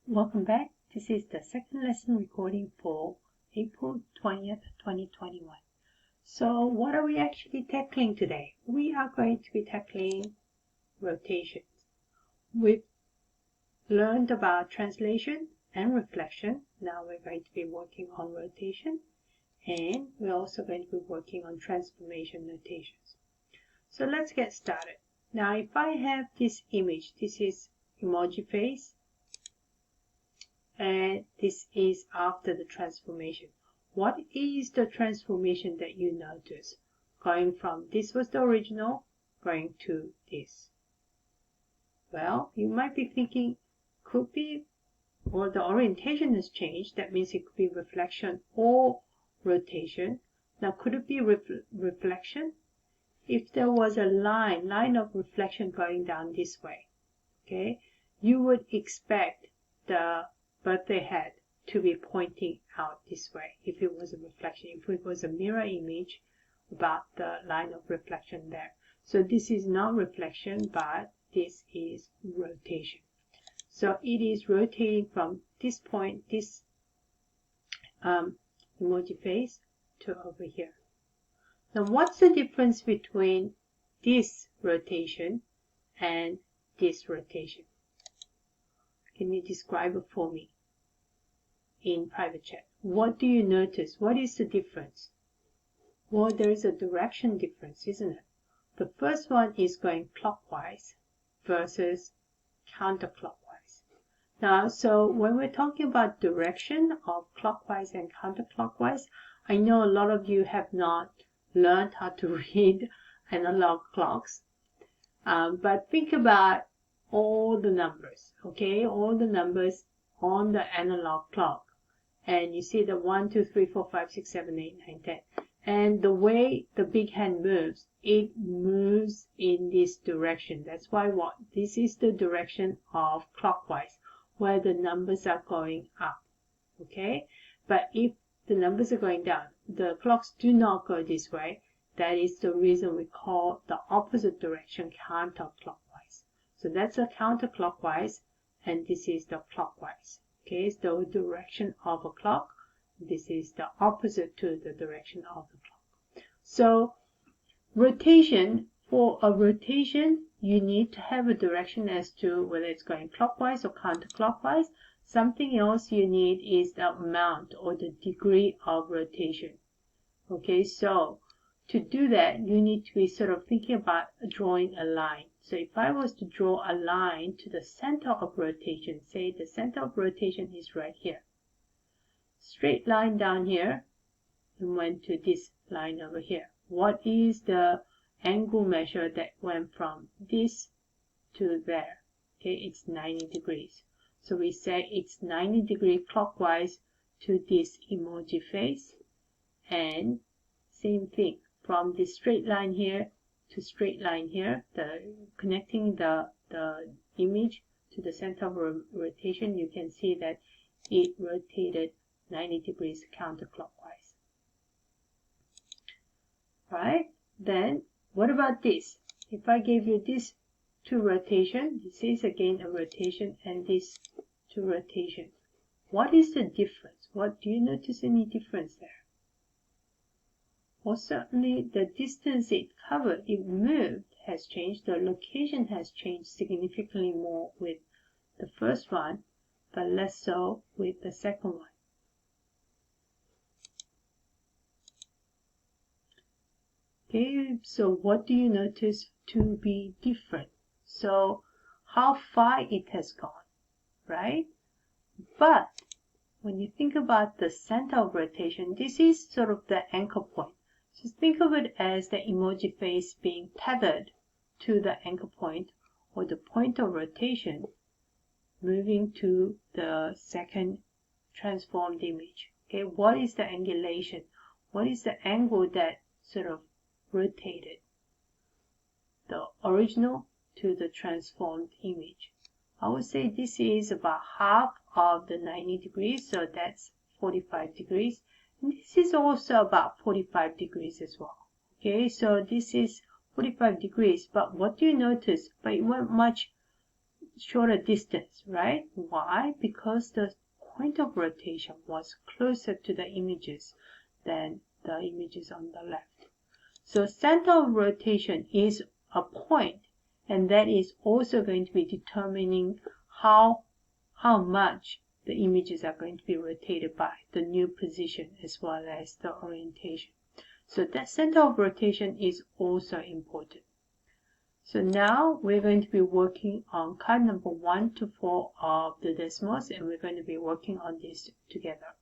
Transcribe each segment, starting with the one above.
Welcome back. This is the second lesson recording for April 20th, 2021. So what are we actually tackling today? We are going to be tackling rotations. We've learned about translation and reflection. Now we're going to be working on rotation, and we're also going to be working on transformation notations. So let's get started. Now if I have this image, this is emoji face, and this is after the transformation. What is the transformation that you notice? Going from this was the original, going to this. Well, you might be thinking, could be, or the orientation has changed. That means it could be reflection or rotation. Now, could it be reflection? If there was a line of reflection going down this way, okay, you would expect the birthday hat to be pointing out this way if it was a reflection, if it was a mirror image about the line of reflection there. So this is not reflection, but this is rotation. So it is rotating from this point, this emoji face, to over here. Now what's the difference between this rotation and this rotation? Can you describe it for me in private chat? What do you notice? What is the difference? Well, there is a direction difference, isn't it? The first one is going clockwise versus counterclockwise. Now, so when we're talking about direction of clockwise and counterclockwise, I know a lot of you have not learned how to read analog clocks, but think about all the numbers, okay? All the numbers on the analog clock. And you see the 1, 2, 3, 4, 5, 6, 7, 8, 9, 10. And the way the big hand moves, it moves in this direction. That's why this is the direction of clockwise, where the numbers are going up, okay? But if the numbers are going down, the clocks do not go this way. That is the reason we call the opposite direction counterclockwise. So that's a counterclockwise, and this is the clockwise. Okay, it's the direction of a clock. This is the opposite to the direction of the clock. So rotation, for a rotation, you need to have a direction as to whether it's going clockwise or counterclockwise. Something else you need is the amount or the degree of rotation. Okay, so to do that, you need to be sort of thinking about drawing a line. So if I was to draw a line to the center of rotation, say the center of rotation is right here. Straight line down here and went to this line over here. What is the angle measure that went from this to there? Okay, it's 90 degrees. So we say it's 90 degree clockwise to this emoji face, and same thing from this straight line here to straight line here, connecting the image to the center of rotation, you can see that it rotated 90 degrees counterclockwise. Right? Then what about this? If I gave you this to rotation, this is again a rotation, and this to rotation. What is the difference? What do you notice any difference there? Well, certainly the distance it covered, it moved, has changed. The location has changed significantly more with the first one, but less so with the second one. Okay, so what do you notice to be different? So how far it has gone, right? But when you think about the center of rotation, this is sort of the anchor point. Just think of it as the emoji face being tethered to the anchor point or the point of rotation, moving to the second transformed image. Okay, what is the angulation? What is the angle that sort of rotated the original to the transformed image? I would say this is about half of the 90 degrees, so that's 45 degrees. And this is also about 45 degrees as well. Okay, so this is 45 degrees, but what do you notice? But it went much shorter distance, right? Why? Because the point of rotation was closer to the images than the images on the left. So center of rotation is a point, and that is also going to be determining how much the images are going to be rotated by the new position as well as the orientation. So that center of rotation is also important. So now we're going to be working on card number 1 to 4 of the Desmos, and we're going to be working on this together.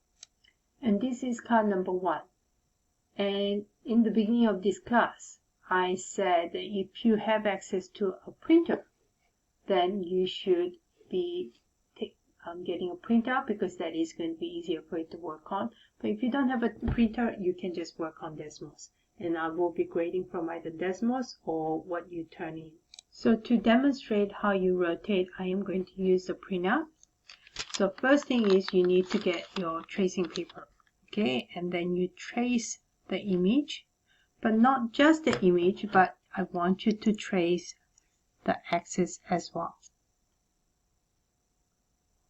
And this is card number 1. And in the beginning of this class, I said that if you have access to a printer, then you should be getting a printout, because that is going to be easier for you to work on. But if you don't have a printer, you can just work on Desmos. And I will be grading from either Desmos or what you turn in. So to demonstrate how you rotate, I am going to use the printout. So first thing is you need to get your tracing paper, okay? And then you trace the image, but not just the image, but I want you to trace the axis as well.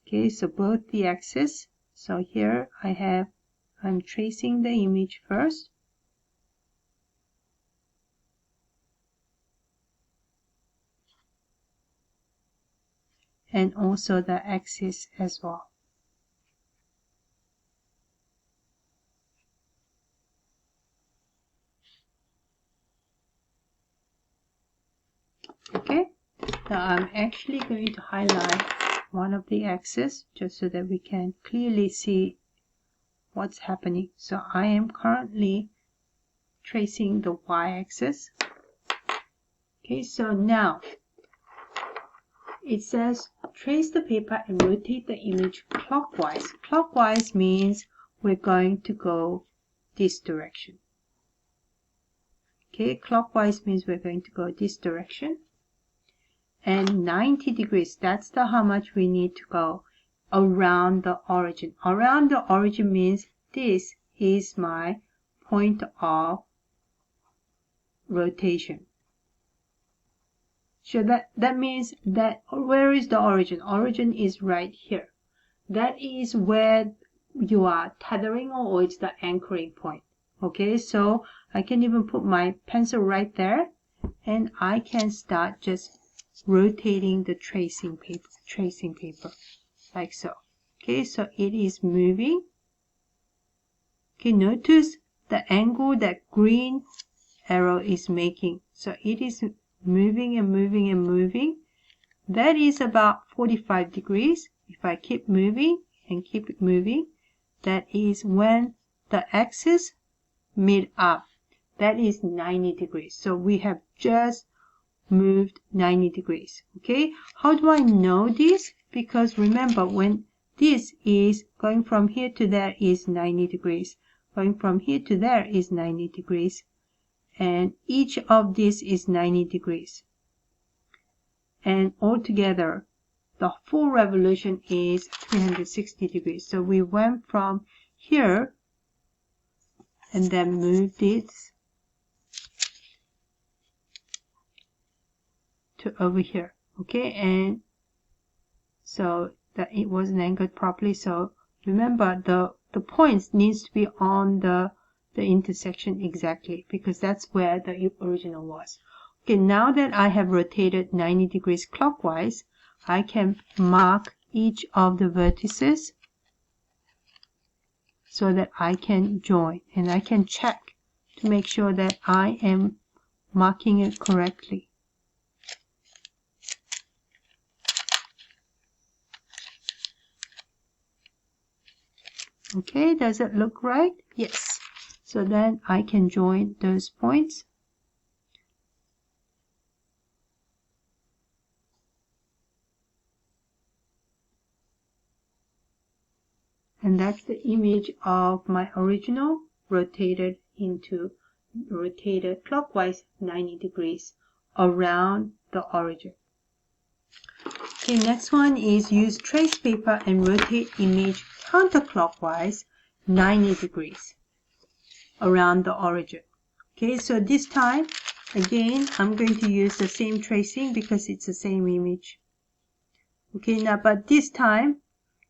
Okay, so both the axis. So here I'm tracing the image first. And also the axis as well. Okay, now I'm actually going to highlight one of the axes just so that we can clearly see what's happening. So I am currently tracing the y-axis. Okay, so now it says trace the paper and rotate the image clockwise. Clockwise means we're going to go this direction. Okay, clockwise means we're going to go this direction. And 90 degrees, that's how much we need to go around the origin. Around the origin means this is my point of rotation. So that means that where is the origin? Origin is right here. That is where you are tethering, or it's the anchoring point. Okay, so I can even put my pencil right there, and I can start just rotating the tracing paper like so. Okay, so it is moving. Okay, notice the angle that green arrow is making. So it is moving and moving and moving. That is about 45 degrees. If I keep moving and keep it moving, that is when the axis meet up. That is 90 degrees. So we have just moved 90 degrees. Okay, how do I know this? Because remember, when this is going from here to there is 90 degrees. Going from here to there is 90 degrees. And each of these is 90 degrees. And altogether, the full revolution is 360 degrees. So we went from here and then moved this to over here. Okay, and so that it wasn't anchored properly. So remember, the points needs to be on the intersection exactly, because that's where the original was. Okay, now that I have rotated 90 degrees clockwise, I can mark each of the vertices so that I can join, and I can check to make sure that I am marking it correctly. Okay, does it look right? Yes. So then I can join those points. And that's the image of my original rotated clockwise 90 degrees around the origin. Okay, next one is use trace paper and rotate image counterclockwise 90 degrees around the origin. Okay, so this time, again, I'm going to use the same tracing because it's the same image. Okay, now but this time,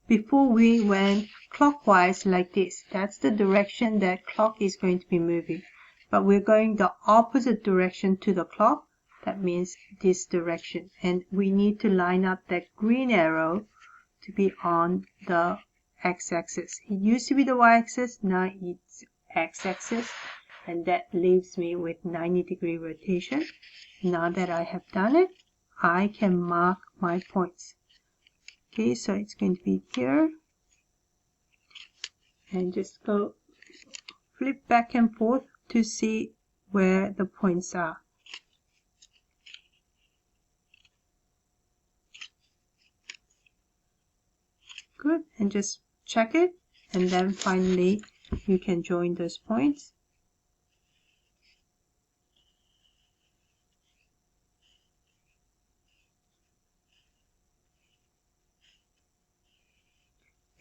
before we went clockwise like this, that's the direction that clock is going to be moving. But we're going the opposite direction to the clock. That means this direction. And we need to line up that green arrow to be on the x-axis. It used to be the y-axis, now it's x-axis. And that leaves me with 90-degree rotation. Now that I have done it, I can mark my points. Okay, so it's going to be here. And just go flip back and forth to see where the points are. Good, and just check it, and then finally you can join those points.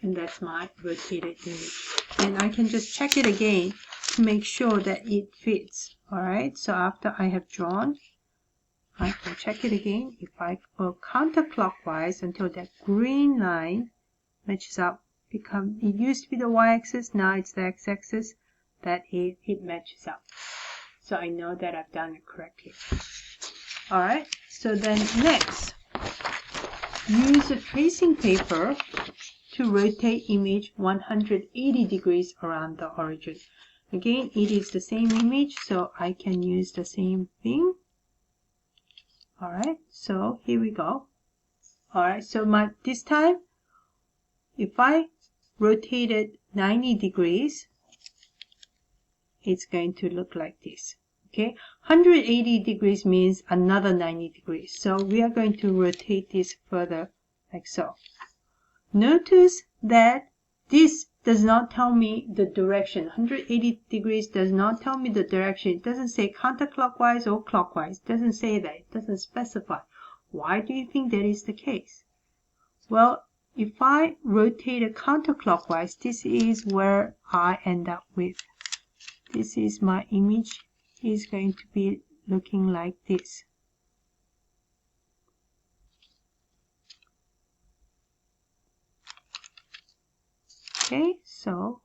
And that's my rotated image. And I can just check it again to make sure that it fits. Alright, so after I have drawn, I can check it again. If I go counterclockwise until that green line matches up, it used to be the y-axis, now it's the x-axis, that it matches up. So I know that I've done it correctly. Alright, so then next, use a tracing paper to rotate image 180 degrees around the origin. Again, it is the same image, so I can use the same thing. Alright, so here we go. Alright, so this time, if I rotate it 90 degrees, it's going to look like this. Okay, 180 degrees means another 90 degrees. So we are going to rotate this further like so. Notice that this does not tell me the direction. 180 degrees does not tell me the direction. It doesn't say counterclockwise or clockwise. It doesn't say that. It doesn't specify. Why do you think that is the case? Well, if I rotate it counterclockwise, this is where I end up with. This is my image. Is going to be looking like this. Okay, so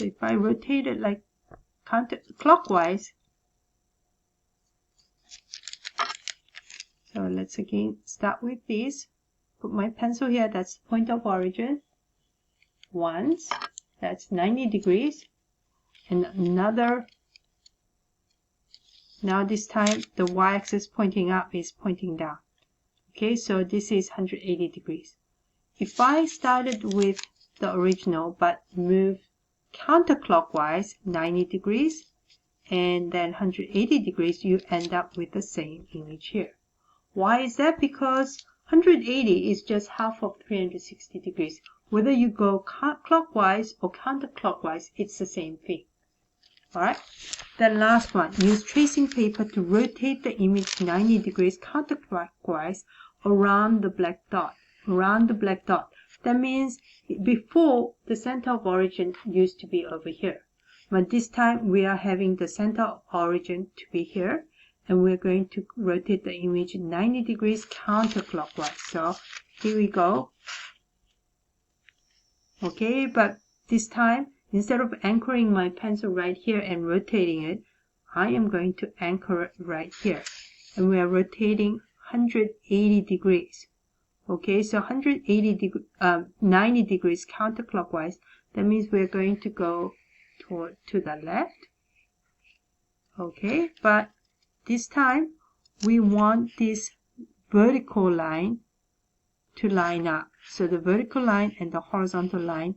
if I rotate it like counterclockwise, so let's again start with this. Put my pencil here, that's the point of origin. Once, that's 90 degrees, and another. Now this time the y-axis pointing up is pointing down. Okay, so this is 180 degrees. If I started with the original but move counterclockwise 90 degrees and then 180 degrees, you end up with the same image here. Why is that? Because 180 is just half of 360 degrees. Whether you go clockwise or counterclockwise, it's the same thing. Alright, the last one, use tracing paper to rotate the image 90 degrees counterclockwise around the black dot. Around the black dot. That means before the center of origin used to be over here. But this time we are having the center of origin to be here. And we're going to rotate the image 90 degrees counterclockwise. So here we go. Okay, but this time, instead of anchoring my pencil right here and rotating it, I am going to anchor it right here. And we are rotating 180 degrees. Okay, so 90 degrees counterclockwise. That means we're going to go to the left. Okay, but this time we want this vertical line to line up. So the vertical line and the horizontal line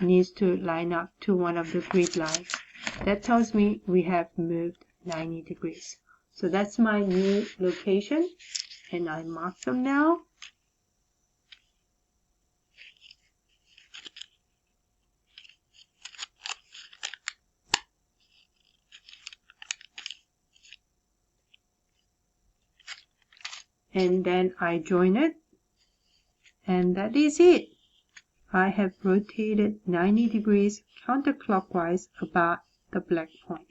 needs to line up to one of the grid lines. That tells me we have moved 90 degrees. So that's my new location, and I mark them now. And then I join it, and that is it. I have rotated 90 degrees counterclockwise about the black point.